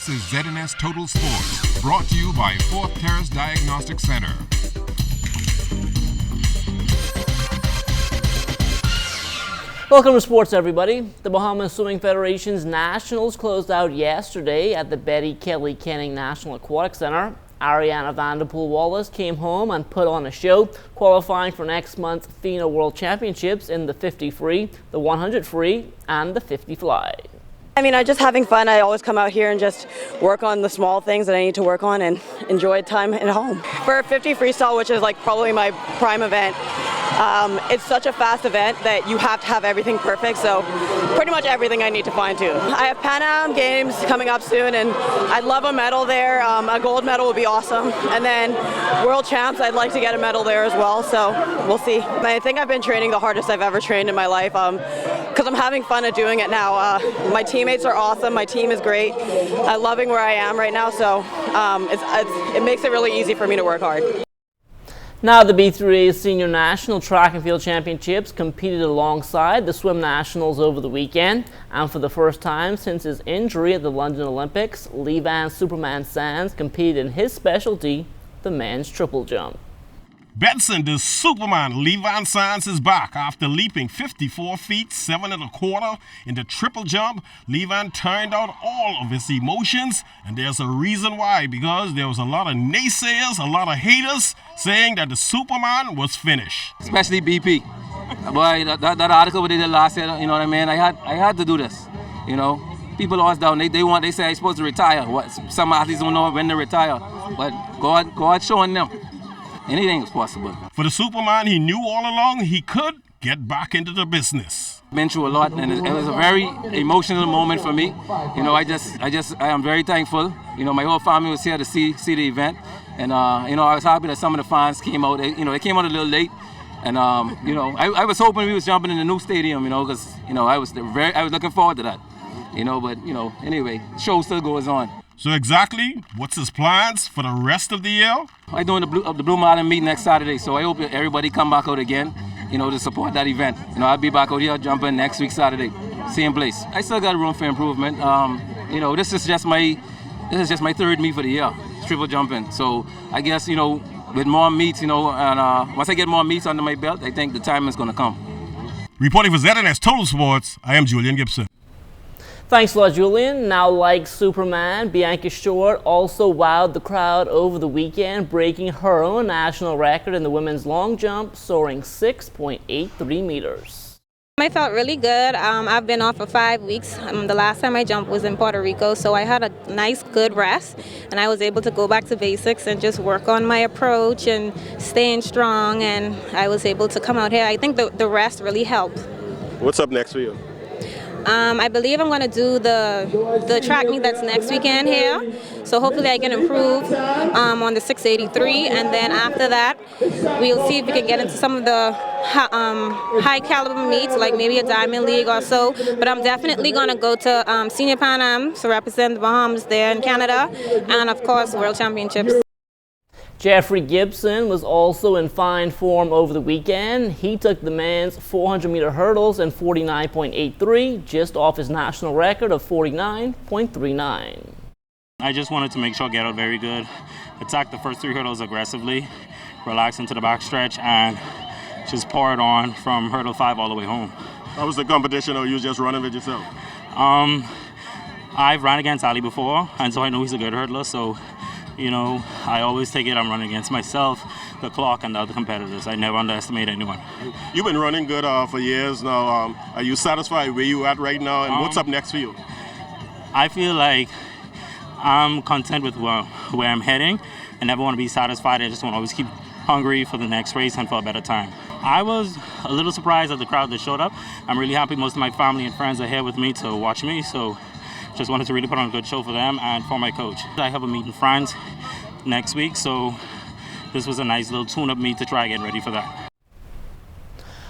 This is ZNS Total Sports, brought to you by Fourth Terrace Diagnostic Center. Welcome to sports, everybody. The Bahamas Swimming Federation's Nationals closed out yesterday at the Betty Kelly Canning National Aquatic Center. Ariana Vanderpool-Wallace came home and put on a show, qualifying for next month's FINA World Championships in the 50 free, the 100 free, and the 50 fly. I'm just having fun. I always come out here and just work on the small things that I need to work on and enjoy time at home. For 50 freestyle, which is like probably my prime event, it's such a fast event that you have to have everything perfect, so pretty much everything I need to fine tune. I have Pan Am Games coming up soon, and I'd love a medal there. A gold medal would be awesome, and then World Champs, I'd like to get a medal there as well, so we'll see. I think I've been training the hardest I've ever trained in my life, because I'm having fun at doing it now. My teammates are awesome, my team is great. I'm loving where I am right now, so it makes it really easy for me to work hard. Now the B3A Senior National Track and Field Championships competed alongside the Swim Nationals over the weekend, and for the first time since his injury at the London Olympics, Levan Superman Sands competed in his specialty, the men's triple jump. Benson, the Superman, Levan Sands is back after leaping 54 feet, 7 1/4 in the triple jump. Levan turned out all of his emotions, and there's a reason why, because there was a lot of naysayers, a lot of haters saying that the Superman was finished. Especially BP. Boy, that article what they did last year, you know what I mean? I had to do this, you know. People always down, they say I'm supposed to retire. Some athletes don't know when to retire, but God showing them. Anything is possible. For the Superman, he knew all along he could get back into the business. Been through a lot, and it was a very emotional moment for me. You know, I am very thankful. You know, my whole family was here to see the event, and you know, I was happy that some of the fans came out. They came out a little late, and you know, I was hoping we was jumping in the new stadium. You know, because you know, I was looking forward to that. You know, but you know, anyway, the show still goes on. So exactly, what's his plans for the rest of the year? I'm doing the Blue Mountain meet next Saturday, so I hope everybody come back out again, you know, to support that event. You know, I'll be back out here jumping next week Saturday, same place. I still got room for improvement. You know, this is just my third meet for the year, triple jumping. So I guess, you know, with more meets, you know, and once I get more meets under my belt, I think the time is going to come. Reporting for ZNS Total Sports, I am Julian Gibson. Thanks a lot, Julian. Now, like Superman, Bianca Short also wowed the crowd over the weekend, breaking her own national record in the women's long jump, soaring 6.83 meters. I felt really good. I've been off for 5 weeks. The last time I jumped was in Puerto Rico, so I had a nice, good rest, and I was able to go back to basics and just work on my approach and staying strong, and I was able to come out here. I think the rest really helped. What's up next for you? I believe I'm going to do the track meet that's next weekend here, so hopefully I can improve on the 683, and then after that we'll see if we can get into some of the high caliber meets, like maybe a Diamond League or so, but I'm definitely going to go to Senior Pan Am to represent the Bahamas there in Canada, and of course World Championships. Jeffrey Gibson was also in fine form over the weekend. He took the men's 400-meter hurdles in 49.83, just off his national record of 49.39. I just wanted to make sure I get out very good, attack the first 3 hurdles aggressively, relax into the backstretch, and just pour it on from hurdle 5 all the way home. How was the competition, or you just running with yourself? I've run against Ali before, and so I know he's a good hurdler, so you know, I always take it I'm running against myself, the clock, and the other competitors. I never underestimate anyone. You've been running good for years now. Are you satisfied where you at right now, and what's up next for you? I feel like I'm content with where I'm heading. I never want to be satisfied. I just want to always keep hungry for the next race and for a better time. I was a little surprised at the crowd that showed up. I'm really happy most of my family and friends are here with me to watch me, so just wanted to really put on a good show for them and for my coach. I have a meet in France next week, so this was a nice little tune-up meet to try and get ready for that.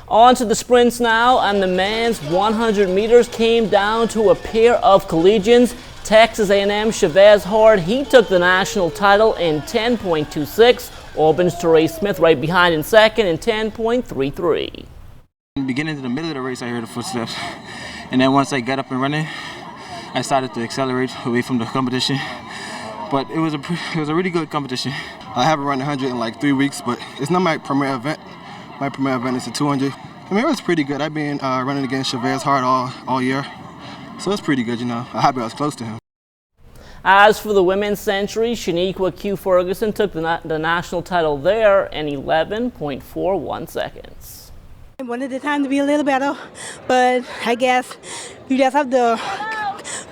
On to the sprints now, and the men's 100 meters came down to a pair of collegians. Texas A&M Chavez Hard, he took the national title in 10.26. Auburn's Teray Smith right behind in second in 10.33. Beginning to the middle of the race, I heard the footsteps, and then once I got up and running, I started to accelerate away from the competition. But it was a really good competition. I haven't run 100 in like 3 weeks, but it's not my premier event. My premier event is a 200. I mean, it was pretty good. I've been running against Chavez hard all year, so it's pretty good, you know. I'm happy I was close to him. As for the women's century, Shaniqua Q. Ferguson took the national title there in 11.41 seconds. I wanted the time to be a little better, but I guess you just have to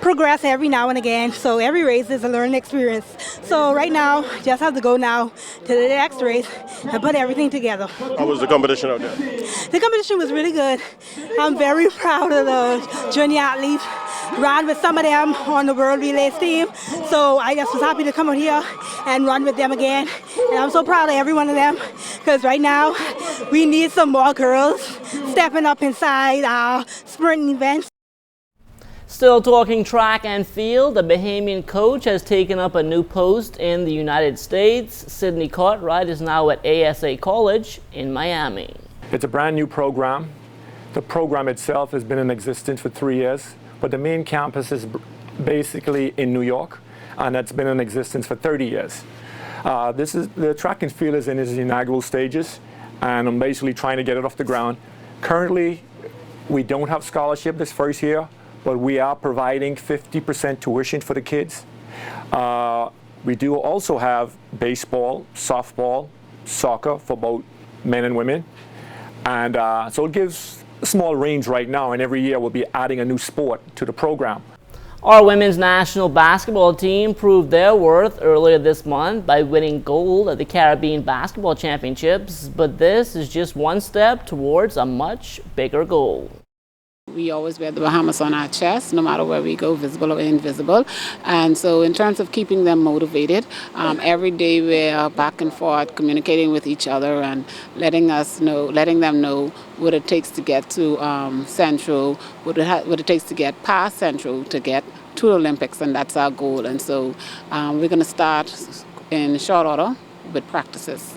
progress every now and again. So every race is a learning experience. So right now, just have to go now to the next race and put everything together. How was the competition out there? The competition was really good. I'm very proud of the junior athletes. Ran with some of them on the World Relays team. So I just was happy to come out here and run with them again. And I'm so proud of every one of them because right now we need some more girls stepping up inside our sprinting events. Still talking track and field, the Bahamian coach has taken up a new post in the United States. Sidney Cartwright is now at ASA College in Miami. It's a brand new program. The program itself has been in existence for 3 years, but the main campus is basically in New York, and that's been in existence for 30 years. The track and field is in its inaugural stages, and I'm basically trying to get it off the ground. Currently, we don't have scholarship this first year, but we are providing 50% tuition for the kids. We do also have baseball, softball, soccer for both men and women. And so it gives a small range right now, and every year we'll be adding a new sport to the program. Our women's national basketball team proved their worth earlier this month by winning gold at the Caribbean Basketball Championships, but this is just one step towards a much bigger goal. We always wear the Bahamas on our chest, no matter where we go, visible or invisible. And so in terms of keeping them motivated, every day we're back and forth communicating with each other and letting them know what it takes to get to Central, what it takes to get past Central to get to the Olympics, and that's our goal. And so we're going to start in short order with practices.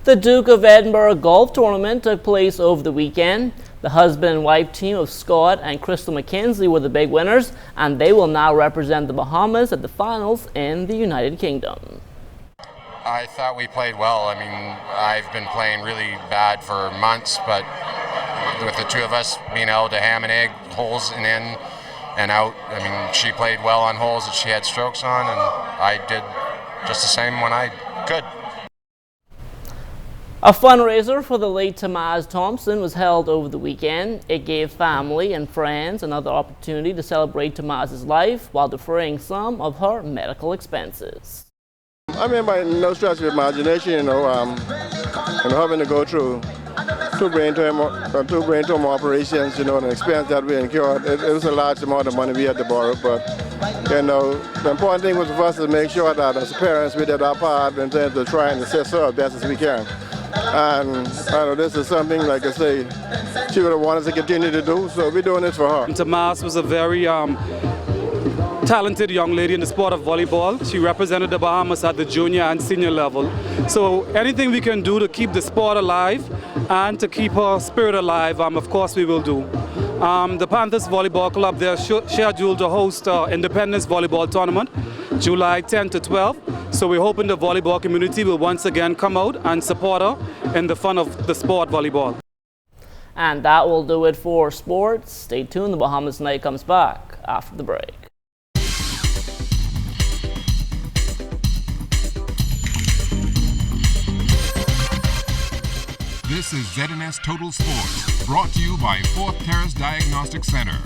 The Duke of Edinburgh Golf Tournament took place over the weekend. The husband and wife team of Scott and Crystal McKenzie were the big winners, and they will now represent the Bahamas at the finals in the United Kingdom. I thought we played well. I mean, I've been playing really bad for months, but with the two of us being able to ham and egg holes in and out, I mean, she played well on holes that she had strokes on, and I did just the same when I could. A fundraiser for the late Tamaz Thompson was held over the weekend. It gave family and friends another opportunity to celebrate Tamaz's life while defraying some of her medical expenses. I mean, by no stretch of imagination, having to go through two brain tumor operations, and the expense that we incurred, it was a large amount of money we had to borrow. But, the important thing was for us to make sure that as parents we did our part in terms of trying to assist her as best as we can. And this is something, like I say, she would have wanted to continue to do, so we're doing this for her. Tamaz was a very talented young lady in the sport of volleyball. She represented the Bahamas at the junior and senior level. So anything we can do to keep the sport alive and to keep her spirit alive, of course we will do. The Panthers Volleyball Club, they're scheduled to host Independence Volleyball Tournament, July 10 to 12. So we're hoping the volleyball community will once again come out and support her in the fun of the sport volleyball. And that will do it for sports. Stay tuned, the Bahamas Night comes back after the break. This is ZNS Total Sports, brought to you by Fourth Terrace Diagnostic Center.